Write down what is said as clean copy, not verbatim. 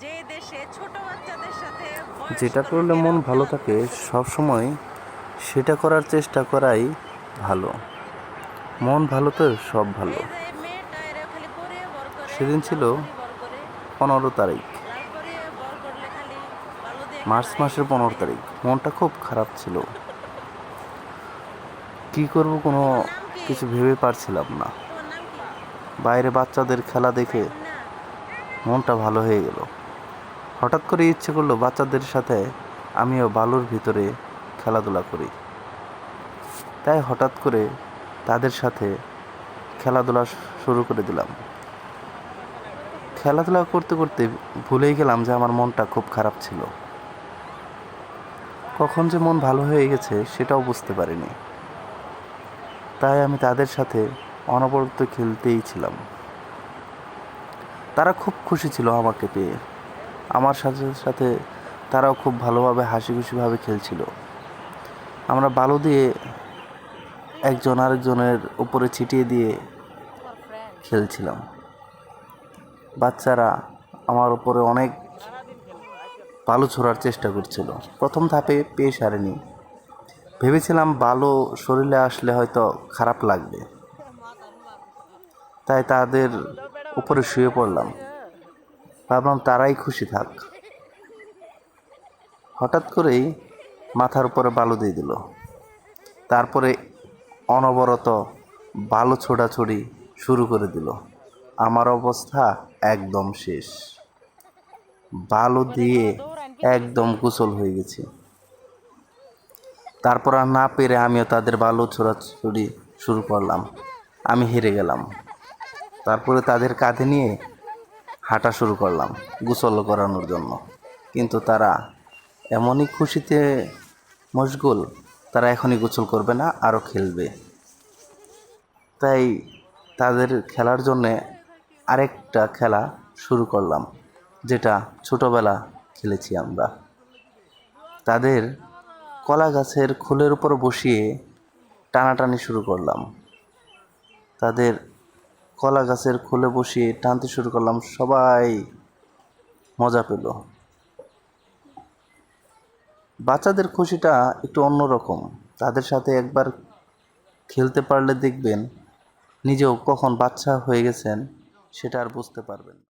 যে দেশে ছোট বাচ্চাদের সাথে যেটা বয়স্ক করলে মন লোকেরাও ভালো খেলাধুলা থাকে করে। সব সময় সেটা করার চেষ্টা করাই ভালো। মন ভালো তো সব ভালো। এই যে এই মেয়েটা এরা খালি পরিয়ে বর করে, সেদিন ছিল লাল পরি বর করে। 15 তারিখ, লাল পরিয়ে বর করলে খালি বালু দিয়ে মার্চ খেলা, এই মাসের পনেরো দেখেন। তারিখ মনটা খুব খারাপ ছিল। কি করব কোনো তোমার নাম কি? কিছু ভেবে পারছিলাম না। তোমার নাম কি? বাইরে বাচ্চাদের খেলা দেখে মাইমুনা? মনটা ভালো হয়ে গেল। হঠাৎ করে ইচ্ছে করলো বাচ্চাদের সাথে আমিও বালুর ভিতরে খেলাধুলা করি। তাই হঠাৎ করে তাদের সাথে খেলাধুলা শুরু করে দিলাম। খেলাধুলা করতে করতে ভুলেই গেলাম যে আমার মনটা খুব খারাপ ছিল। কখন যে মন ভালো হয়ে গেছে সেটাও বুঝতে পারিনি। তাই আমি তাদের সাথে অনবরত খেলতেই ছিলাম। তারা খুব খুশি ছিল আমাকে পেয়ে। আমার সাথে সাথে তারাও খুব ভালোভাবে হাসি খুশিভাবে খেলছিল। আমরা বালু দিয়ে একজন আরেকজনের উপরে ছিটিয়ে দিয়ে তোমার ফ্রেন্ড? খেলছিলাম। বাচ্চারা আমার উপরে অনেক বালু ছোড়ার চেষ্টা করছিল। প্রথম ধাপে পেয়ে সারেনি। ভেবেছিলাম বালু শরীরে আসলে হয়তো খারাপ লাগবে, তাই তাদের উপরে শুয়ে পড়লাম। ভাবলাম তারাই খুশি থাক। হঠাৎ করেই মাথার উপরে বালু দিয়ে দিল। তারপরে অনবরত বালু ছোড়াছুড়ি শুরু করে দিল। আমার অবস্থা একদম শেষ। বালু দিয়ে একদম গোসল হয়ে গেছি। তারপর আর না পেরে আমিও তাদের বালু ছোড়াছুড়ি শুরু করলাম। আমি হেরে গেলাম। তারপরে তাদের কাঁধে নিয়ে হাঁটা শুরু করলাম গোসল করানোর জন্য। কিন্তু তারা এমনই খুশিতে মশগুল, তারা এখনই গোসল করবে না, আরও খেলবে। তাই তাদের খেলার জন্যে আরেকটা খেলা শুরু করলাম, যেটা ছোটোবেলা খেলেছি আমরা। তাদের কলা গাছের খোলের উপর বসিয়ে টানাটানি শুরু করলাম। তাদের কলা গাছের খোলে বসিয়ে টানতে শুরু করলাম। সবাই মজা পেল। বাচ্চাদের খুশিটা একটু অন্যরকম। তাদের সাথে একবার খেলতে পারলে দেখবেন নিজেও কখন বাচ্চা হয়ে গেছেন সেটা আর বুঝতে পারবেন।